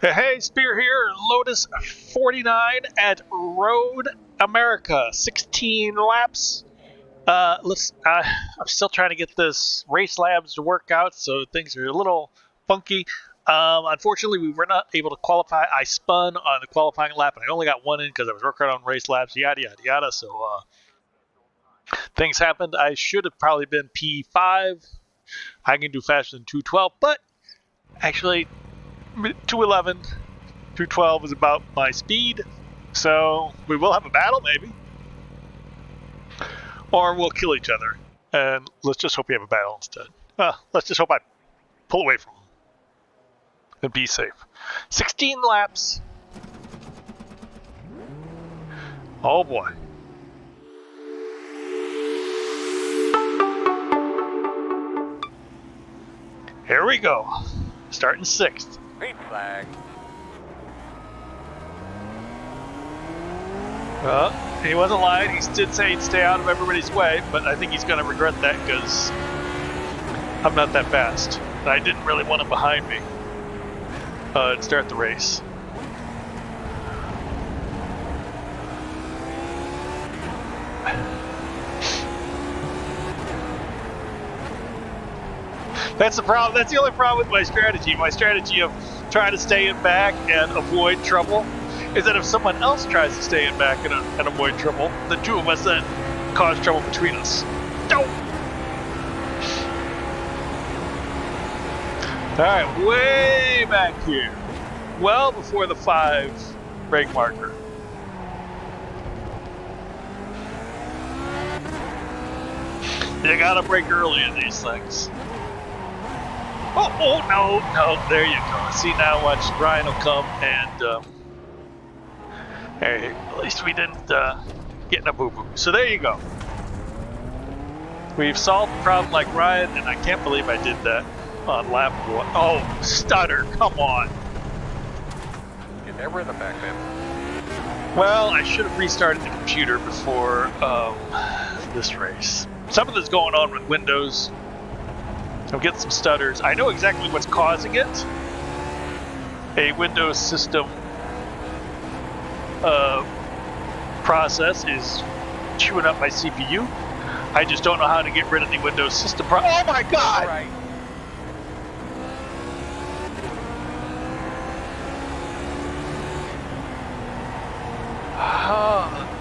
Hey, Spear here, Lotus 49 at Road America, 16 laps. I'm still trying to get this race labs to work out, so things are a little funky. Unfortunately, we were not able to qualify. I spun on the qualifying lap, and I only got one in because I was working on race labs, yada, yada, yada. So things happened. I should have probably been P5. I can do faster than 212, but actually, 211. 212 is about my speed, so we will have a battle maybe. Or we'll kill each other, and let's just hope we have a battle instead. Let's just hope I pull away from him and be safe. 16 laps. Oh boy. Here we go. Starting 6th. Green flag. He wasn't lying. He did say he'd stay out of everybody's way, but I think he's going to regret that because I'm not that fast. I didn't really want him behind me to start the race. That's the problem. That's the only problem with my strategy. My strategy of trying to stay in back and avoid trouble is that if someone else tries to stay in back and avoid trouble, the two of us then cause trouble between us. No! Alright, way back here. Well before the 5 brake marker. You gotta brake early in these things. Oh, no, there you go. See, now watch, Ryan will come and hey, at least we didn't get in a boo-boo. So there you go. We've solved the problem like Ryan, and I can't believe I did that on lap 1. Oh, stutter, come on. You never in the back then. Well, I should have restarted the computer before this race. Something that's going on with Windows. I'm getting some stutters. I know exactly what's causing it. A Windows system process is chewing up my CPU. I just don't know how to get rid of the Windows system oh my god! Right.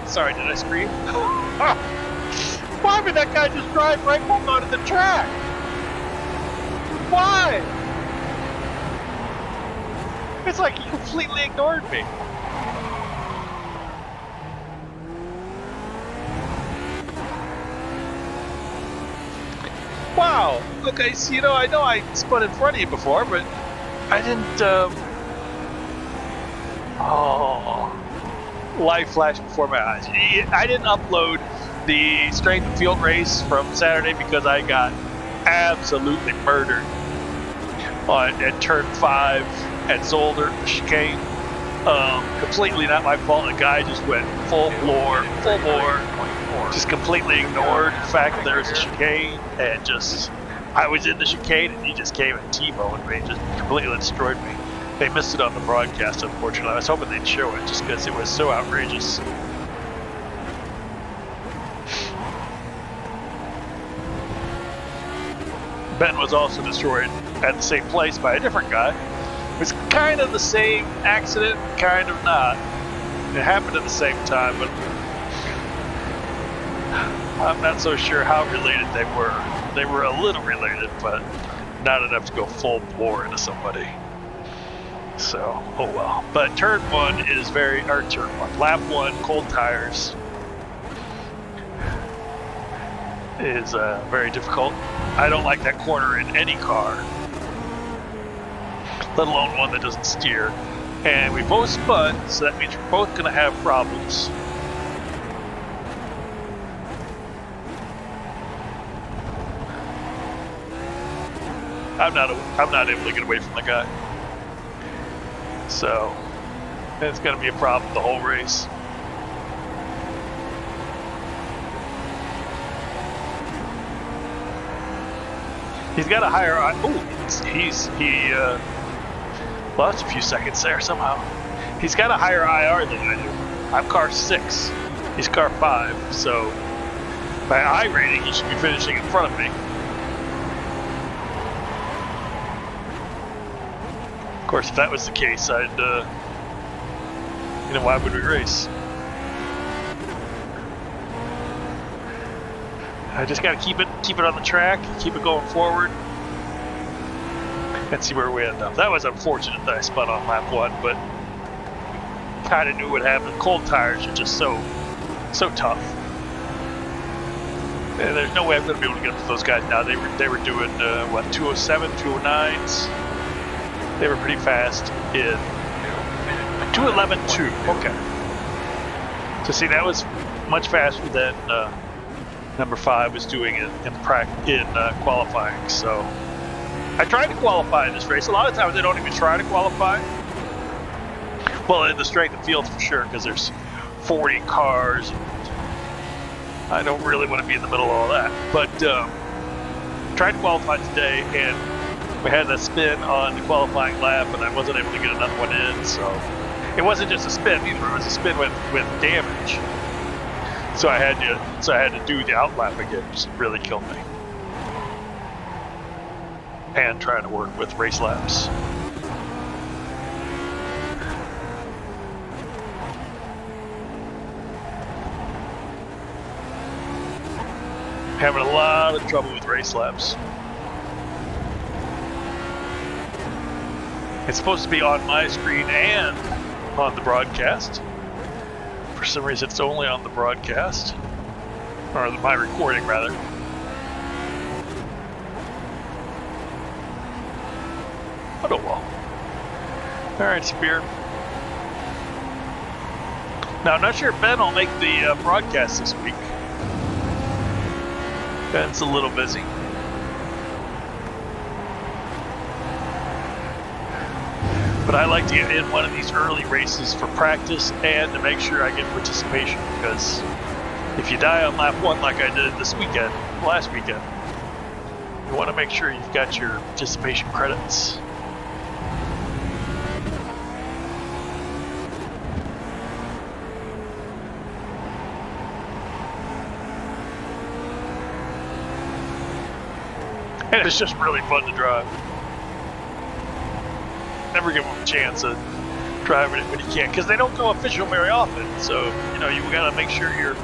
Sorry, did I scream? Why would that guy just drive right onto the track? Why? It's like he completely ignored me. Wow. Okay, so I know I spun in front of you before, but I didn't. Life flashed before my eyes. I didn't upload the strength and field race from Saturday because I got absolutely murdered at turn 5 at Zolder, the chicane. Completely not my fault. The guy just went full bore, just completely ignored the fact that there was a chicane, and I was in the chicane and he just came and T-boned me, just completely destroyed me. They missed it on the broadcast, unfortunately. I was hoping they'd show it just because it was so outrageous. Ben was also destroyed at the same place by a different guy. It was kind of the same accident, kind of not. It happened at the same time, but I'm not so sure how related they were. They were a little related, but not enough to go full bore into somebody. So, oh well. But turn 1 is lap 1, cold tires, is very difficult. I don't like that corner in any car, let alone one that doesn't steer. And we both spun, so that means we're both going to have problems. I'm not able to get away from the guy. So, it's going to be a problem the whole race. He's got a higher. Ooh, he Lost a few seconds there somehow. He's got a higher IR than I do. I'm car 6. He's car 5, so by I rating, he should be finishing in front of me. Of course, if that was the case, I'd, why would we race? I just gotta keep it on the track, keep it going forward, and see where we end up. That was unfortunate that I spun on lap 1, but kind of knew what happened. Cold tires are just so tough. And there's no way I'm going to be able to get up to those guys now. They were doing what, 207, 209s. They were pretty fast in 211.2. Okay. So see, that was much faster than number 5 was doing in qualifying. So I tried to qualify in this race. A lot of times I don't even try to qualify. Well, in the strength of field for sure, because there's 40 cars. I don't really want to be in the middle of all that. But tried to qualify today, and we had that spin on the qualifying lap, and I wasn't able to get another one in. So it wasn't just a spin either; it was a spin with damage. So I had to do the out lap again, which really killed me. And trying to work with race laps. Having a lot of trouble with race laps. It's supposed to be on my screen and on the broadcast. For some reason, it's only on the broadcast, or my recording rather. But oh well. All right, Spear. Now I'm not sure if Ben will make the broadcast this week. Ben's a little busy. But I like to get in one of these early races for practice and to make sure I get participation, because if you die on lap 1 like I did last weekend, you want to make sure you've got your participation credits. And it's just really fun to drive. Never give them a chance of driving it when you can, because they don't go official very often. So you gotta make sure you're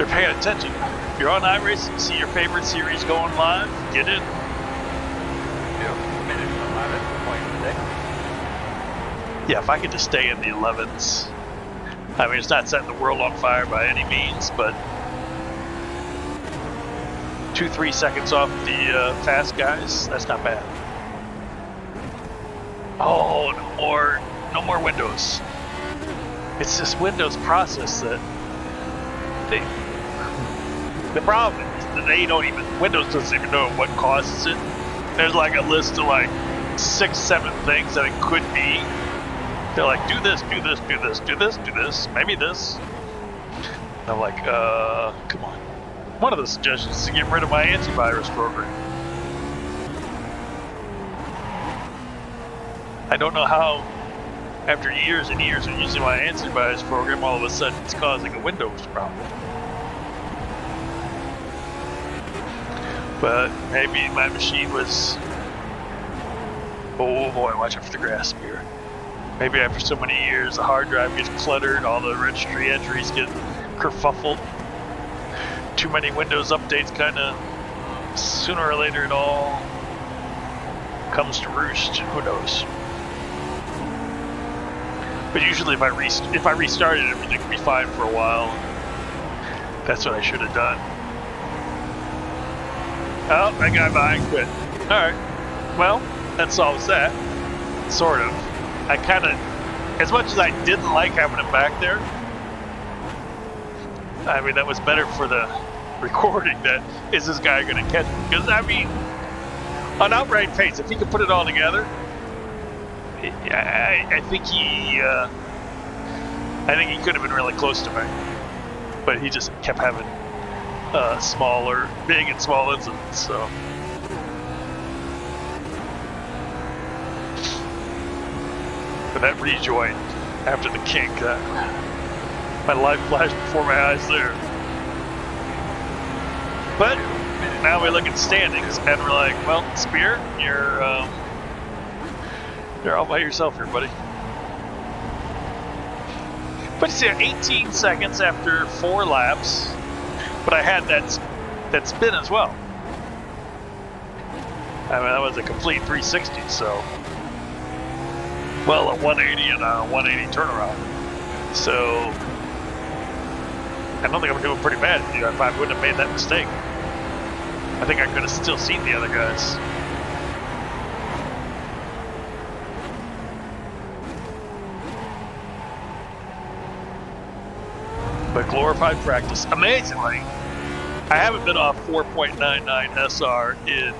paying attention. If you're on iRacing, you see your favorite series going live, get in. Yeah, if I could just stay in the 11s. I mean, it's not setting the world on fire by any means, but 2-3 seconds off the fast guys, that's not bad. Oh, no more Windows. It's this Windows process that the problem is that Windows doesn't even know what causes it. There's like a list of like 6-7 things that it could be. They're like, do this, do this, do this, do this, do this, maybe this. And I'm like, come on. One of the suggestions is to get rid of my antivirus program. I don't know how, after years and years of using my antivirus program, all of a sudden it's causing a Windows problem. But maybe my machine was... Oh boy, watch out for the grass here. Maybe after so many years, the hard drive gets cluttered, all the registry entries get kerfuffled. Too many Windows updates, kind of sooner or later it all comes to roost. Who knows? But usually if I restarted, everything would be fine for a while. That's what I should have done. Oh, that guy behind quit. Alright. Well, that solves that. Sort of. I kind of, as much as I didn't like having him back there, I mean, that was better for the recording. That is this guy going to catch me? Because, I mean, on outright pace, if he could put it all together, I think he could have been really close to me. But he just kept having big and small incidents, so. But that rejoin after the kink, my life flashed before my eyes there. But now we look at standings and we're like, well, Spear, you're all by yourself here, buddy. But you see, 18 seconds after 4 laps, but I had that spin as well. I mean, that was a complete 360, so, well, a 180 and a 180 turnaround. So, I don't think I'm doing pretty bad if I wouldn't have made that mistake. I think I could have still seen the other guys. But glorified practice. Amazingly, I haven't been off 4.99 SR in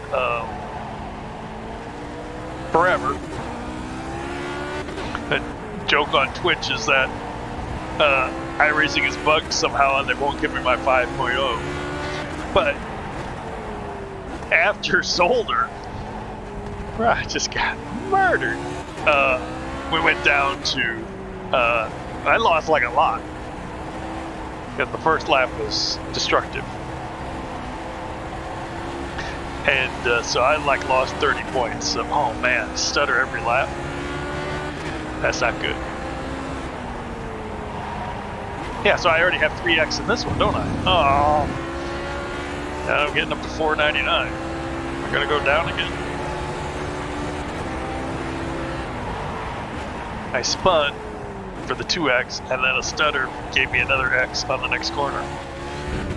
forever. The joke on Twitch is that iRacing is bugged somehow and they won't give me my 5.0. But after Solder, I just got murdered. We went down to, I lost like a lot. Because the first lap was destructive. And so I like lost 30 points. So, oh man, stutter every lap. That's not good. Yeah, so I already have 3x in this one, don't I? Oh. Now I'm getting up to 499. We're gonna go down again. I spun for the 2x, and then a stutter gave me another x on the next corner.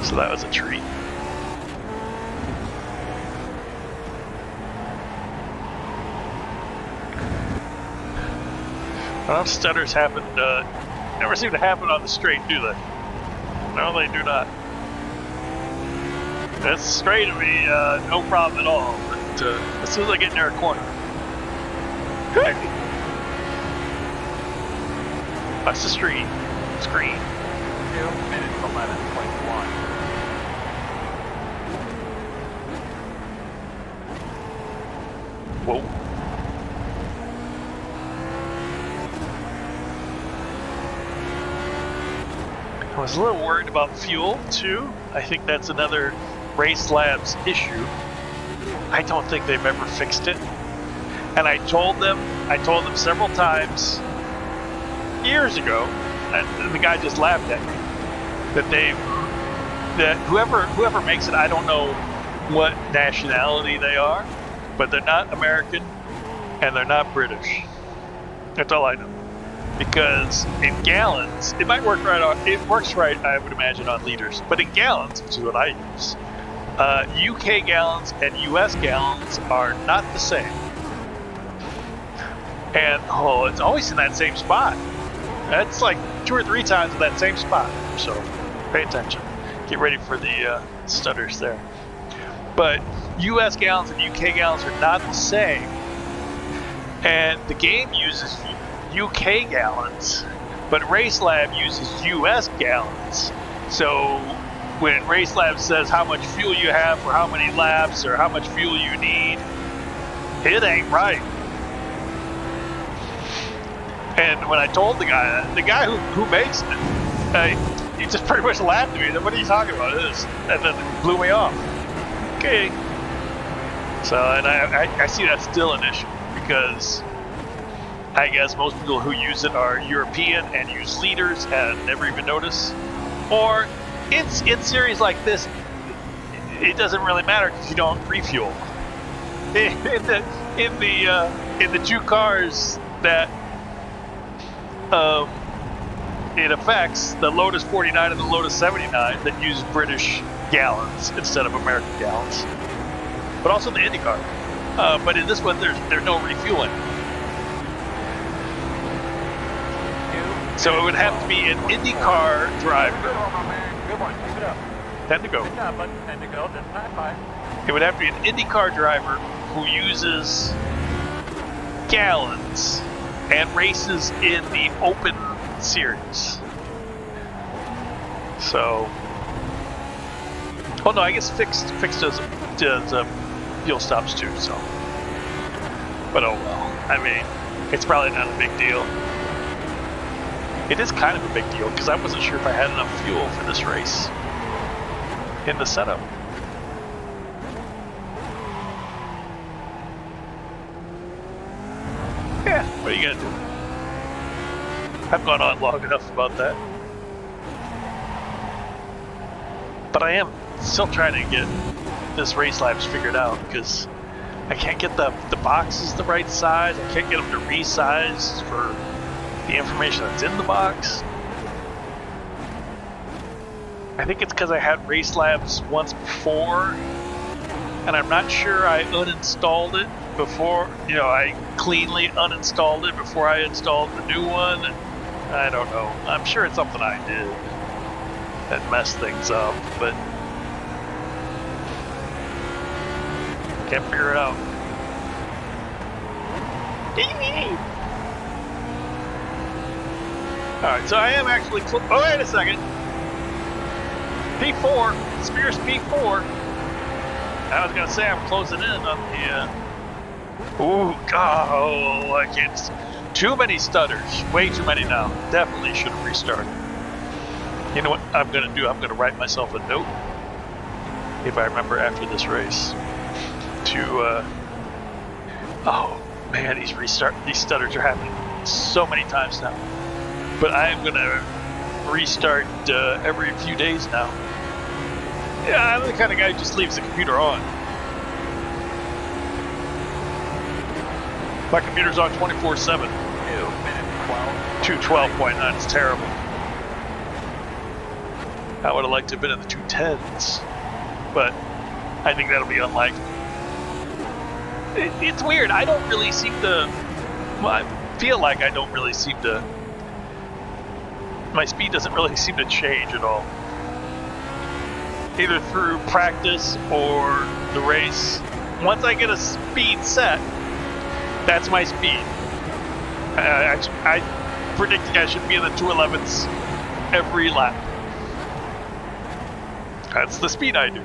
So that was a treat. Well, stutters happen, never seem to happen on the straight, do they? No, they do not. That's straight to me, no problem at all. But as soon as I get near a corner, hey! That's the screen. 2 minutes 11.1. Whoa. I was a little worried about fuel too. I think that's another Race Labs issue. I don't think they've ever fixed it. And I told them several times years ago, and the guy just laughed at me, that whoever makes it, I don't know what nationality they are, but they're not American and they're not British. That's all I know. Because in gallons, it might work right on, it works right, I would imagine, on liters, but in gallons, which is what I use, UK gallons and US gallons are not the same. And, oh, it's always in that same spot. That's like 2 or 3 times in that same spot. So pay attention. Get ready for the stutters there. But US gallons and UK gallons are not the same. And the game uses UK gallons, but RaceLab uses US gallons. So when RaceLab says how much fuel you have for how many laps or how much fuel you need, it ain't right. And when I told the guy who makes it, he just pretty much laughed at me. What are you talking about? And then it blew me off. Okay. So, and I see that's still an issue because I guess most people who use it are European and use liters and never even notice. Or in series like this, it doesn't really matter because you don't refuel. In the 2 cars that it affects, the Lotus 49 and the Lotus 79 that use British gallons instead of American gallons, but also the IndyCar. But in this one, there's no refueling. So it would have to be an IndyCar driver. Good one, keep it up. 10 to go. Good job, bud. 10 to go, then high five. It would have to be an IndyCar driver who uses gallons and races in the open series. So, oh no, I guess fixed does fuel stops too. So, but oh well. I mean, it's probably not a big deal. It is kind of a big deal because I wasn't sure if I had enough fuel for this race in the setup. Yeah, what are you gonna do? I've gone on long enough about that. But I am still trying to get this race labs figured out because I can't get the boxes the right size. I can't get them to resize for the information that's in the box. I think it's because I had race labs once before, and I'm not sure I uninstalled it before. You know, I cleanly uninstalled it before I installed the new one. I don't know. I'm sure it's something I did that messed things up, but can't figure it out. Alright, so I am actually oh, wait a second. P4, Spears P4. I was gonna say I'm closing in on the ooh, oh, I can't. Too many stutters. Way too many now. Definitely should have restarted. You know what I'm gonna do? I'm gonna write myself a note, if I remember after this race, to oh man, these stutters are happening so many times now. But I am gonna restart every few days now. Yeah, I'm the kind of guy who just leaves the computer on. My computer's on 24/7. 212.9 is terrible. I would have liked to have been in the 210s, but I think that'll be unlikely. It's weird. I don't really seem to. Well, I feel like I don't really seem to. My speed doesn't really seem to change at all. Either through practice or the race. Once I get a speed set, that's my speed. I predicted I should be in the 211s every lap. That's the speed I do.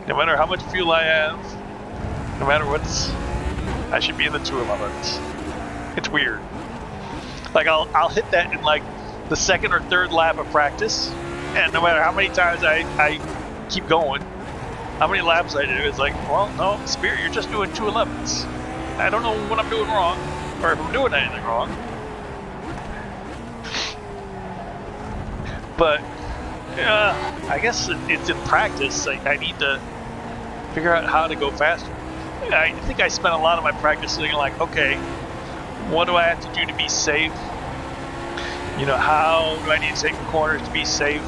No matter how much fuel I have, no matter what's, I should be in the 211s. It's weird. Like I'll hit that in like the second or third lap of practice, and no matter how many times I keep going, how many laps I do, it's like, well, no, Spear, you're just doing 211s. I don't know what I'm doing wrong, or if I'm doing anything wrong. But I guess it's in practice. I need to figure out how to go faster. I think I spent a lot of my practice thinking like, okay, what do I have to do to be safe? You know, how do I need to take the corners to be safe?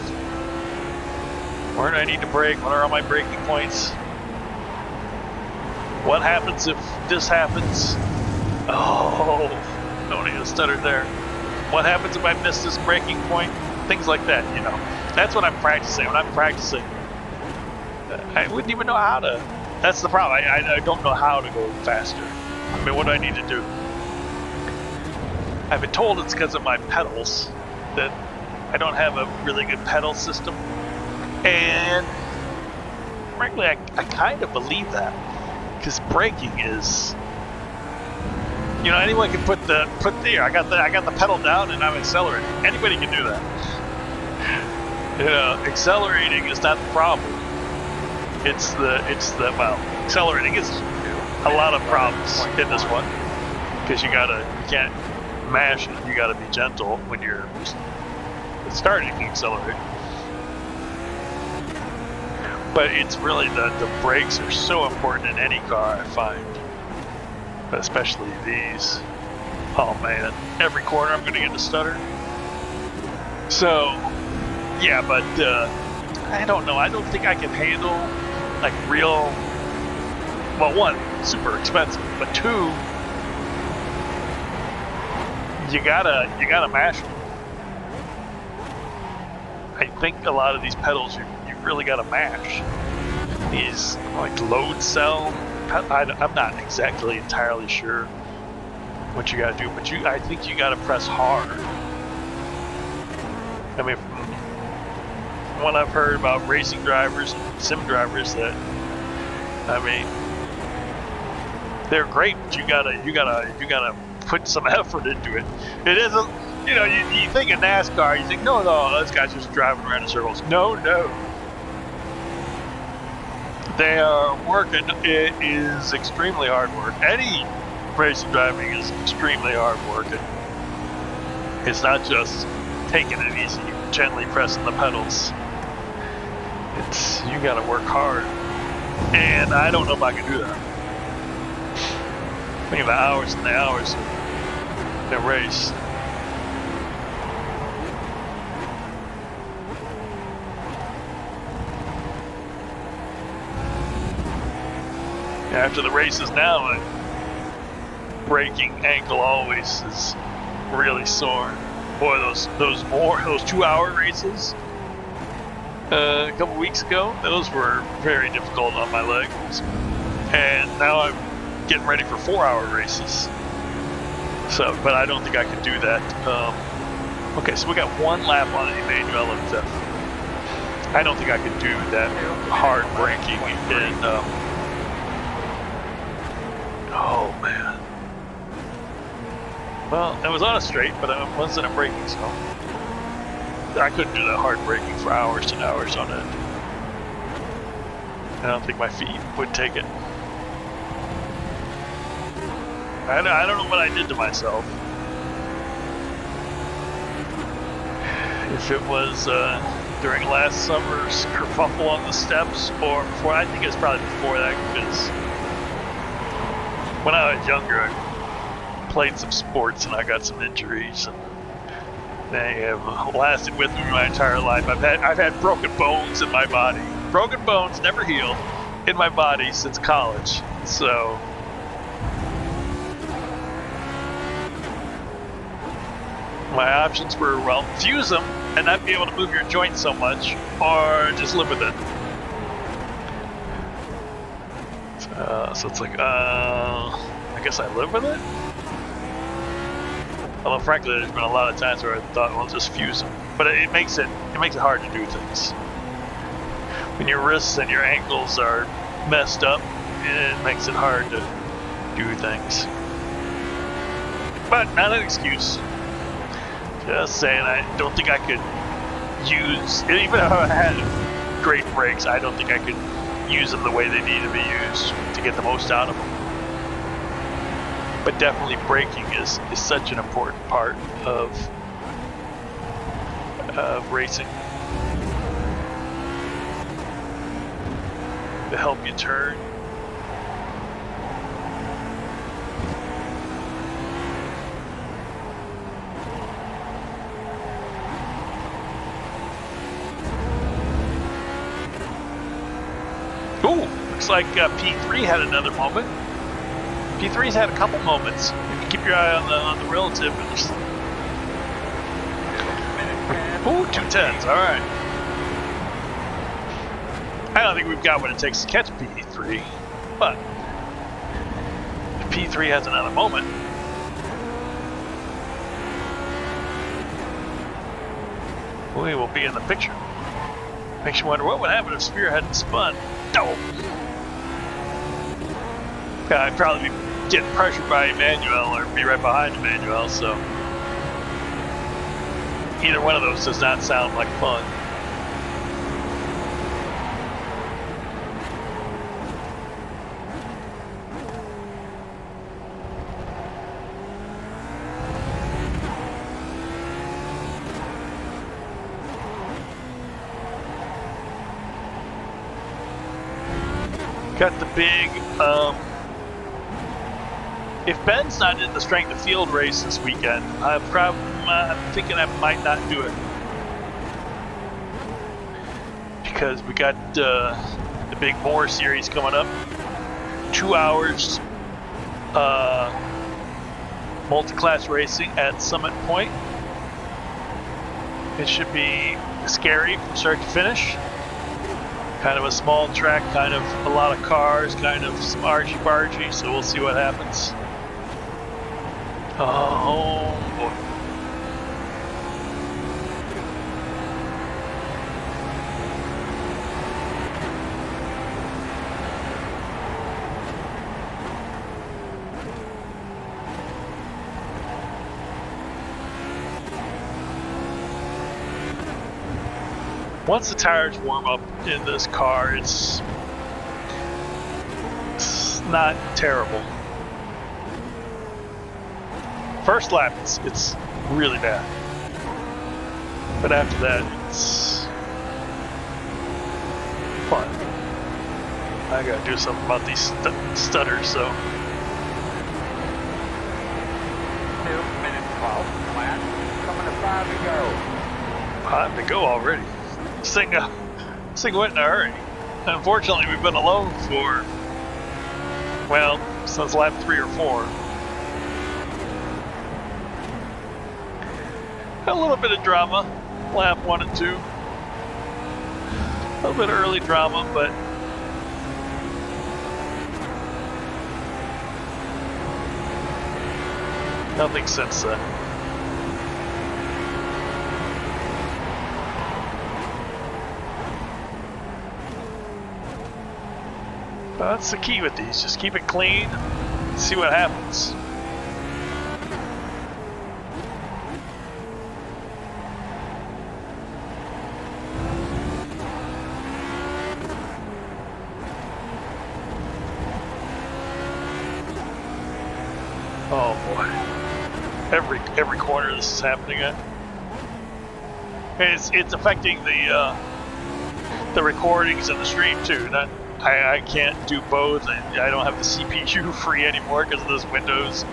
Where do I need to brake? What are all my braking points? What happens if this happens? Oh, don't need to stutter there. What happens if I miss this braking point? Things like that, you know. That's what I'm practicing. When I'm practicing, I wouldn't even know how to. That's the problem. I don't know how to go faster. I mean, what do I need to do? I've been told it's because of my pedals, that I don't have a really good pedal system. And frankly, I kind of believe that. Because braking is, you know, anyone can put there. I got the pedal down and I'm accelerating. Anybody can do that. You know, accelerating is not the problem. It's the well, accelerating is a lot of problems in this one because you can't mash it. You gotta be gentle when you're starting to accelerate. But it's really the brakes are so important in any car, I find. But especially these. Oh man, every corner I'm gonna get a stutter. So, yeah, but I don't know. I don't think I can handle like real. Well, one, super expensive, but two, you gotta mash them. I think a lot of these pedals you really gotta mash. These like load cell. I'm not exactly entirely sure what you gotta do, but I think you gotta press hard. I mean, from what I've heard about racing drivers and sim drivers, that I mean, they're great, but you gotta put some effort into it. It isn't, you know, you think of NASCAR, you think, no, those guys just driving around in circles. No. They are working. It is extremely hard work. Any racing driving is extremely hard work. It's not just taking it easy, gently pressing the pedals. It's, you gotta work hard. And I don't know if I can do that. Think of the hours and the hours in a race. After the races now, my braking ankle always is really sore. Boy, those 2-hour races a couple weeks ago, those were very difficult on my legs. And now I'm getting ready for 4-hour races. So, but I don't think I can do that. Okay, so we got 1 lap on Emmanuel and I don't think I could do that hard braking in. Oh man. Well, it was on a straight, but I wasn't a braking, so I couldn't do that hard braking for hours and hours on end. I don't think my feet would take it. I don't know what I did to myself. If it was during last summer's kerfuffle on the steps, or before, I think it was probably before that, because when I was younger, I played some sports and I got some injuries, and they have lasted with me my entire life. I've had broken bones in my body. Broken bones never healed in my body since college. So my options were, well, fuse them and not be able to move your joints so much, or just live with it. So it's like, I guess I live with it? Although frankly, there's been a lot of times where I thought, well, just fuse them. But it makes it hard to do things. When your wrists and your ankles are messed up, it makes it hard to do things. But not an excuse. Just saying, I don't think I could use, even if I had great brakes, I don't think I could use them the way they need to be used to get the most out of them. But definitely braking is such an important part of racing. To help you turn. Ooh, looks like P3 had another moment. P3's had a couple moments. You keep your eye on the relative. And just... Ooh, 210s. All right. I don't think we've got what it takes to catch P3, but if P3 has another moment, we will be in the picture. Makes you wonder what would happen if Spear hadn't spun. No. I'd probably be getting pressured by Emmanuel or be right behind Emmanuel, so either one of those does not sound like fun. Got the big, if Ben's not in the strength of field race this weekend, I'm thinking I might not do it. Because we got the big Moore series coming up. 2 hours multi-class racing at Summit Point. It should be scary from start to finish. Kind of a small track, kind of a lot of cars, kind of some argy-bargy, so we'll see what happens. Oh boy. Once the tires warm up in this car, it's not terrible. First lap, it's really bad. But after that, it's fun. I gotta do something about these stutters, so. 2 minutes 12, flat. Coming to 5 to go. 5 to go already. This thing went in a hurry. Unfortunately, we've been alone for, well, since lap 3 or 4. A little bit of drama, lap 1 and 2. A little bit of early drama, but nothing since then. But that's the key with these, just keep it clean, see what happens. Oh boy. Every corner this is happening at. It's affecting the recordings and the stream too. I can't do both, and I don't have the CPU free anymore because of this Windows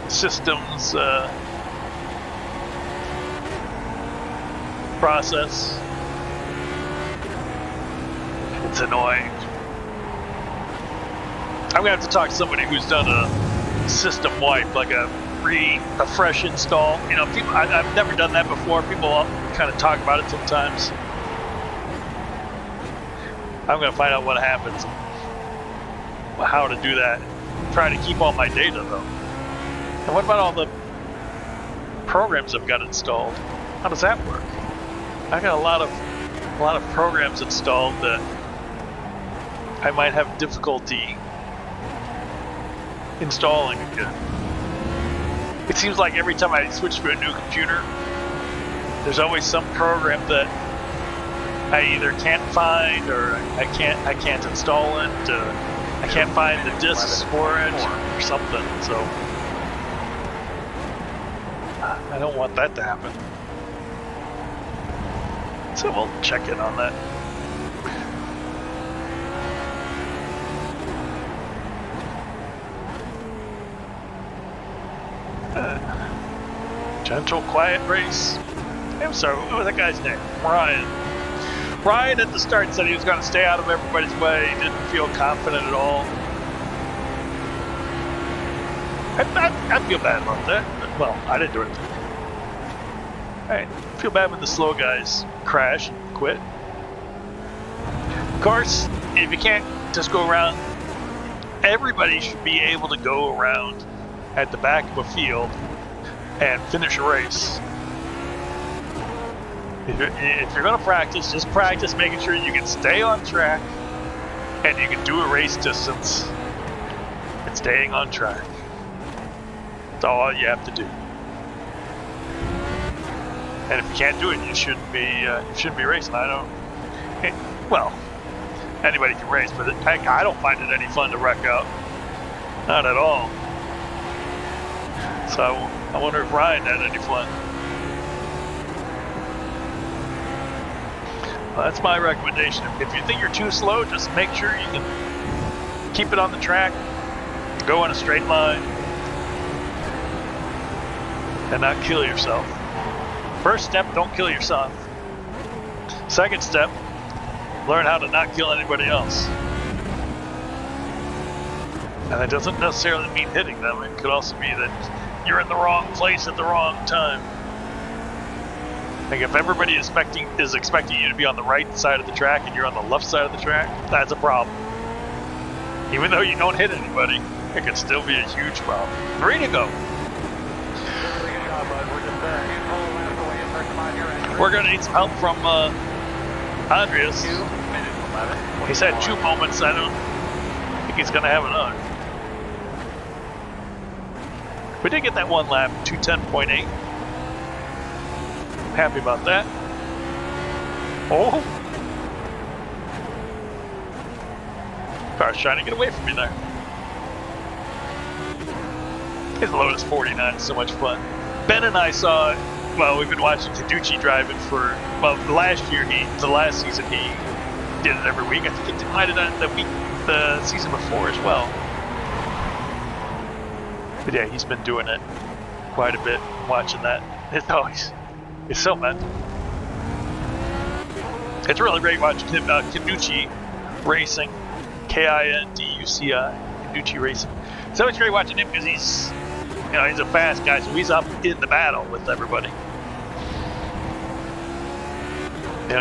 systems process. It's annoying. I'm gonna have to talk to somebody who's done a system wipe, like a fresh install. You know, people, I've never done that before. People kind of talk about it sometimes. I'm gonna find out what happens, how to do that. Try to keep all my data though. And what about all the programs I've got installed? How does that work? I got a lot of programs installed that I might have difficulty installing again. It seems like every time I switch to a new computer, there's always some program that I either can't find or I can't install it. I can't find the disks for it or something. So I don't want that to happen. So we'll check in on that. Gentle, quiet race. I'm sorry, what was that guy's name? Ryan. Ryan at the start said he was going to stay out of everybody's way. He didn't feel confident at all. I feel bad about that. Well, I didn't do anything. I feel bad when the slow guys crash and quit. Of course, if you can't just go around, everybody should be able to go around at the back of a field and finish a race. If you're going to practice, just practice making sure you can stay on track and you can do a race distance and staying on track. That's all you have to do. And if you can't do it, you shouldn't be racing. Well, anybody can race, but I don't find it any fun to wreck out. Not at all. So I wonder if Ryan had any fun. Well, that's my recommendation. If you think you're too slow, just make sure you can keep it on the track, go in a straight line, and not kill yourself. First step, don't kill yourself. Second step, learn how to not kill anybody else. And that doesn't necessarily mean hitting them. It could also be that you're in the wrong place at the wrong time. Like if everybody is expecting you to be on the right side of the track and you're on the left side of the track, that's a problem. Even though you don't hit anybody, it can still be a huge problem. 3 to go. We're going to need some help from Andreas. He's had 2 moments. I don't think he's going to have another. We did get that one lap, 210.8. Happy about that. Oh! Car's trying to get away from me there. His Lotus 49 is so much fun. Ben and I saw, well, we've been watching Taducci driving for, well, the last season he did it every week. I think he might have done it the season before as well. But yeah, he's been doing it quite a bit, watching that. It's so fun. It's really great watching him, Taducci racing. Kinduci, Taducci racing. So it's great watching him because he's a fast guy, so he's up in the battle with everybody.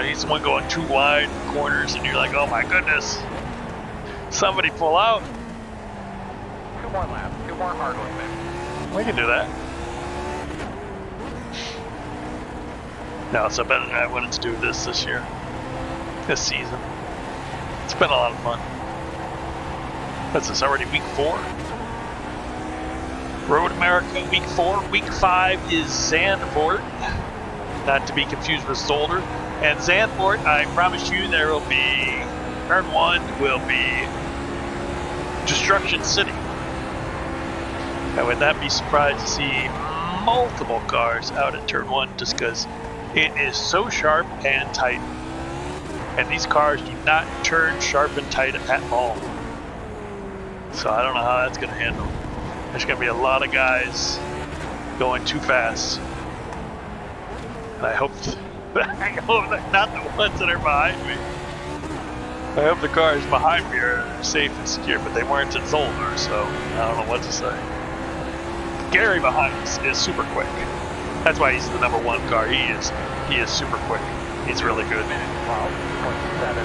He's the one going too wide corners, and you're like, oh my goodness, somebody pull out. 2 more laps, 2 more hard ones, man. We can do that. No, so Ben and I wanted to do this season. It's been a lot of fun. What's this, already week 4? Road America, week 4. Week 5 is Zandvoort, not to be confused with Zolder. And Zandvoort, I promise you, there will be, turn 1 will be Destruction City. I would not be surprised to see multiple cars out at turn 1 just because it is so sharp and tight. And these cars do not turn sharp and tight at all. So I don't know how that's going to handle. There's going to be a lot of guys going too fast. And I hope they're not the ones that are behind me. I hope the cars behind me are safe and secure, but they weren't at Zolder, so I don't know what to say. Gary behind us is super quick. That's why he's the #1 car. He is super quick. He's really good. 12.7.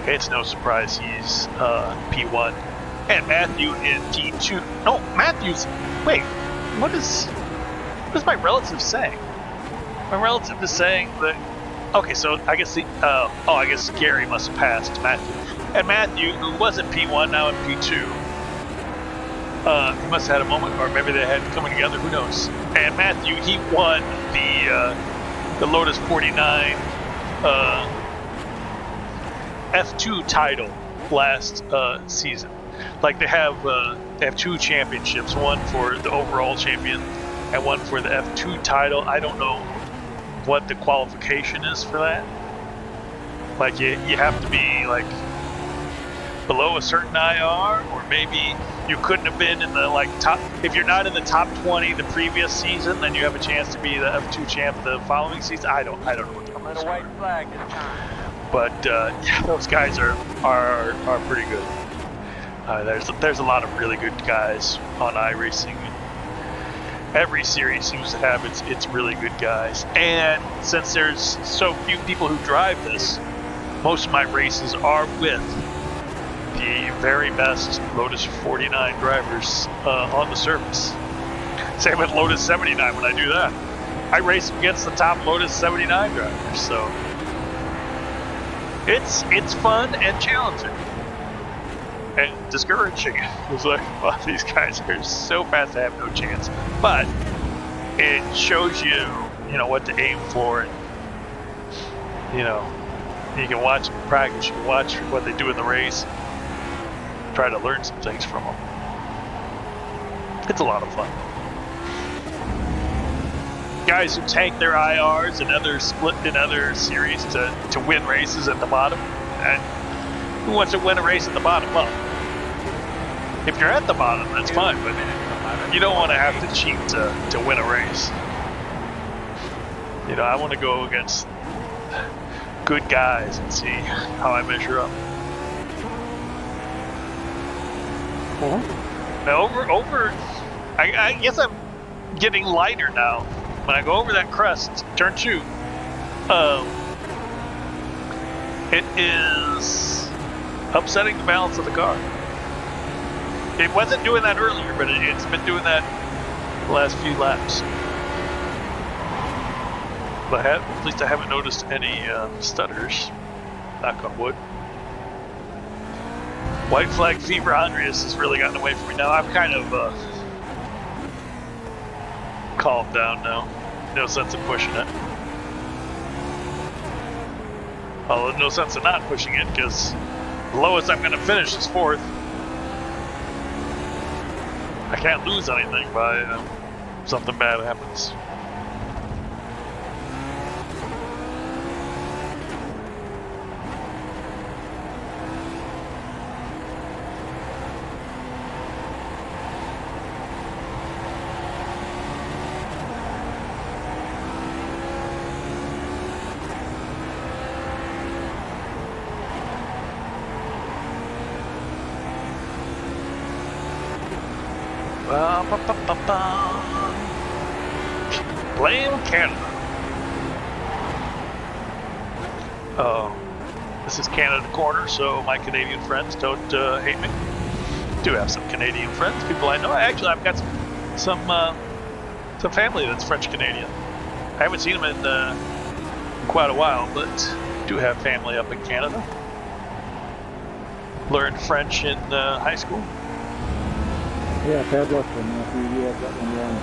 It's no surprise he's P1. And Matthew in P2. No, Matthew's... Wait, what is my relative saying? My relative is saying that... Okay, so I guess I guess Gary must have passed Matthew. And Matthew, who was in P1, now in P2, he must have had a moment, or maybe they had coming together, who knows. And Matthew, he won the Lotus 49 F2 title last season. Like they have 2 championships, one for the overall champion and one for the F2 title. I don't know what the qualification is for that. Like you have to be like below a certain IR, or maybe you couldn't have been in the top. If you're not in the top 20 the previous season, then you have a chance to be the F2 champ the following season. I don't know what the rules Little white are. flag this time. But yeah, those guys are pretty good. There's a lot of really good guys on iRacing. Every series seems to have its really good guys. And since there's so few people who drive this, most of my races are with the very best Lotus 49 drivers on the service. Same with Lotus 79 when I do that. I race against the top Lotus 79 drivers, so it's fun and challenging. And discouraging. It's like, well, these guys are so fast they have no chance. But it shows you, what to aim for. And, you can watch them practice. You can watch what they do in the race. Try to learn some things from them. It's a lot of fun. Guys who tank their IRs and others split in other series to win races at the bottom. And who wants to win a race at the bottom? Well, if you're at the bottom, that's fine, but you don't want to have to cheat to win a race. I want to go against good guys and see how I measure up. Now I guess I'm getting lighter now. When I go over that crest, turn 2, it is upsetting the balance of the car. It wasn't doing that earlier, but it's been doing that the last few laps. But at least I haven't noticed any stutters. Knock on wood. White flag fever Andreas has really gotten away from me now. I'm kind of calmed down now. no sense in pushing it. Well, there's no sense in not pushing it because the lowest I'm going to finish is 4th. I can't lose anything by something bad happens. Blame Canada. Oh, this is Canada Corner, so my Canadian friends don't hate me. Do have some Canadian friends, people I know. Actually, I've got some family that's French Canadian. I haven't seen them in quite a while, but do have family up in Canada. Learned French in high school. Yeah, bad luck for Matthew. You have that one wrong.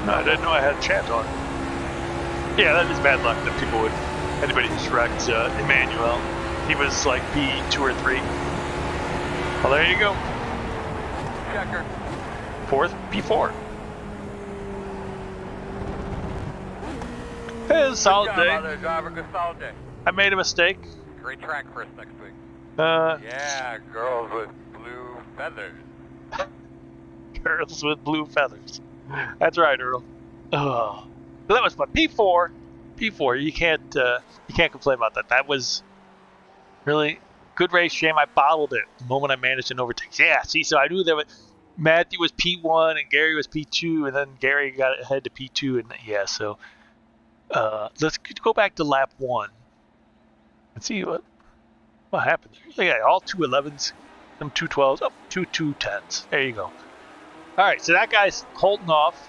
No, I didn't know I had a chant on. Yeah, that is bad luck that people would. Anybody who's wrecked Emmanuel, he was like P2 or 3. Well, there you go. Checker. 4th, P4. It was a solid day. Solid day. I made a mistake. Great track for us next week. Uh, Yeah, girls with blue feathers. Girls with blue feathers. That's right, Earl. Oh, that was fun. P4. You can't complain about that. That was really good race. Shame I bottled it the moment I managed an overtake. Yeah, see, so I knew that Matthew was P1 and Gary was P2, and then Gary got ahead to P2, and yeah, so let's go back to lap 1 and see what happened there. Yeah, all 211s, some 212s, oh, 210s. There you go. All right, so that guy's holding off.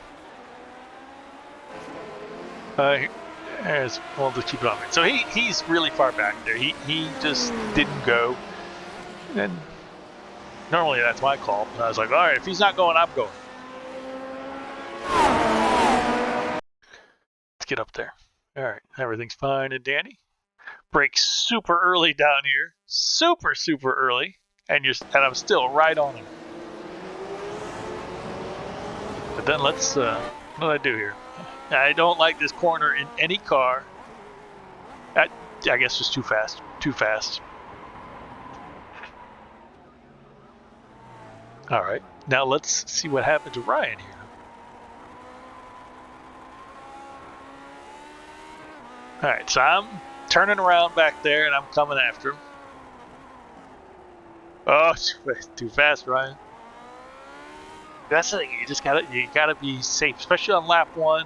We'll just keep it on. So he's really far back there. He just didn't go. And normally that's my call. And I was like, all right, if he's not going, I'm going. Let's get up there. All right, everything's fine and dandy. Brake super early down here, super early, and I'm still right on him. But then let's what do I do here? I don't like this corner in any car. I guess just too fast. All right, now let's see what happened to Ryan here. All right, so I'm turning around back there and I'm coming after him. Oh, too fast, Ryan. That's the thing. You gotta be safe, especially on lap 1.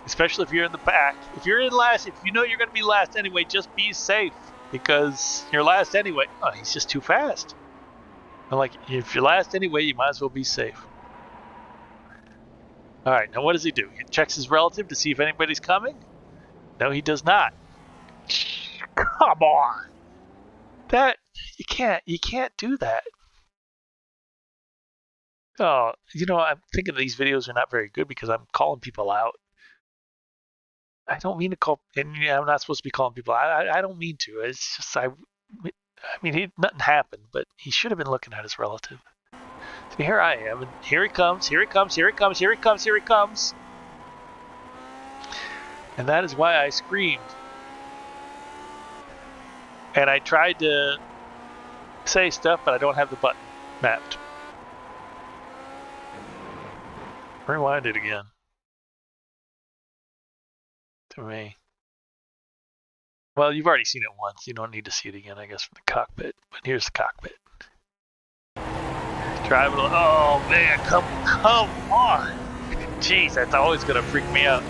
Especially if you're in the back. If you're in last, if you know you're gonna be last anyway, just be safe because you're last anyway. Oh, he's just too fast. I'm like, if you're last anyway, you might as well be safe. All right, now what does he do? He checks his relative to see if anybody's coming. No, he does not. Come on. That you can't do that. Oh, I'm thinking these videos are not very good because I'm calling people out. I don't mean to call, and I'm not supposed to be calling people out. I don't mean to. It's just nothing happened, but he should have been looking at his relative. So here I am, and here he comes. And that is why I screamed. And I tried to say stuff, but I don't have the button mapped. Rewind it again. To me. Well, you've already seen it once. You don't need to see it again, I guess, from the cockpit. But here's the cockpit. Driving. Oh man, come on! Jeez, that's always gonna freak me out.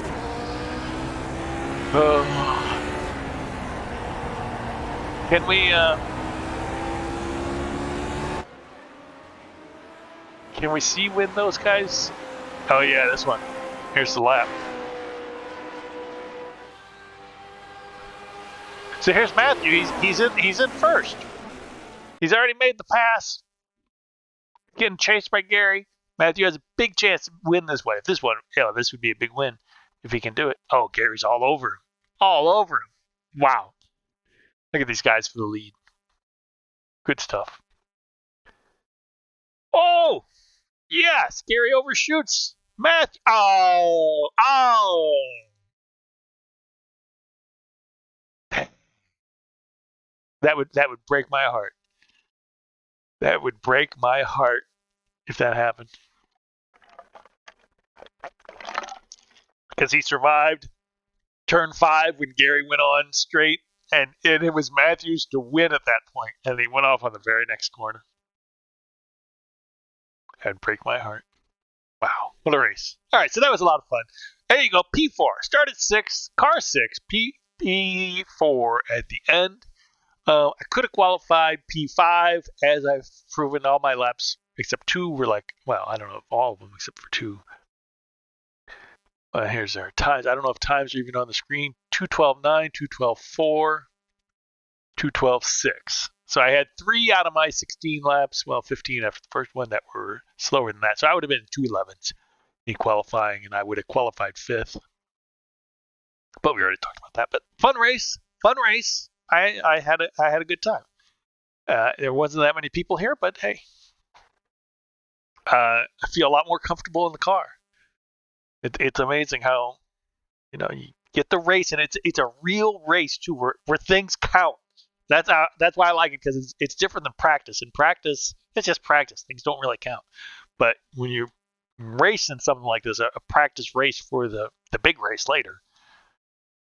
Can we see when those guys? Oh yeah, this one. Here's the lap. So here's Matthew. He's in first. He's already made the pass. Getting chased by Gary. Matthew has a big chance to win this one. If this one, this would be a big win if he can do it. Oh, Gary's all over him. All over him. Wow. Look at these guys for the lead. Good stuff. Oh, yes. Gary overshoots. Matthew. Oh. That would break my heart. That would break my heart if that happened. Because he survived turn 5 when Gary went on straight, and it was Matthews to win at that point, and he went off on the very next corner. That'd break my heart. Wow, what a race. All right, so that was a lot of fun. There you go, P4. Start at 6, car 6, P4 at the end. I could have qualified P5, as I've proven all my laps, except 2 were like, well, I don't know if all of them except for 2. Here's our times. I don't know if times are even on the screen. 2:12.9, 2:12.4, 2:12.6. So I had 3 out of my 16 laps, well, 15 after the first one, that were slower than that. So I would have been 2:11s in qualifying, and I would have qualified 5th. But we already talked about that. But fun race. I had a good time. There wasn't that many people here, but hey, I feel a lot more comfortable in the car. It's amazing how, you get the race, and it's a real race too, where things count. That's why I like it, because it's different than practice. In practice, it's just practice. Things don't really count. But when you're racing something like this, a practice race for the big race later,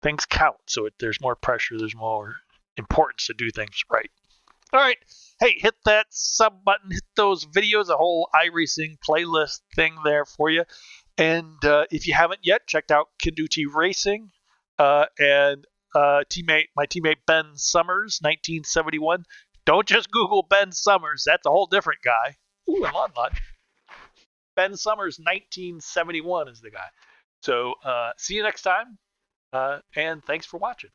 things count. So there's more pressure. There's more importance to do things right. All right. Hey, hit that sub button. Hit those videos. A whole iRacing playlist thing there for you. And if you haven't yet, checked out Kenduchi Racing and my teammate Ben Summers, 1971. Don't just Google Ben Summers. That's a whole different guy. Ooh, I'm on. Ben Summers, 1971 is the guy. So see you next time, and thanks for watching.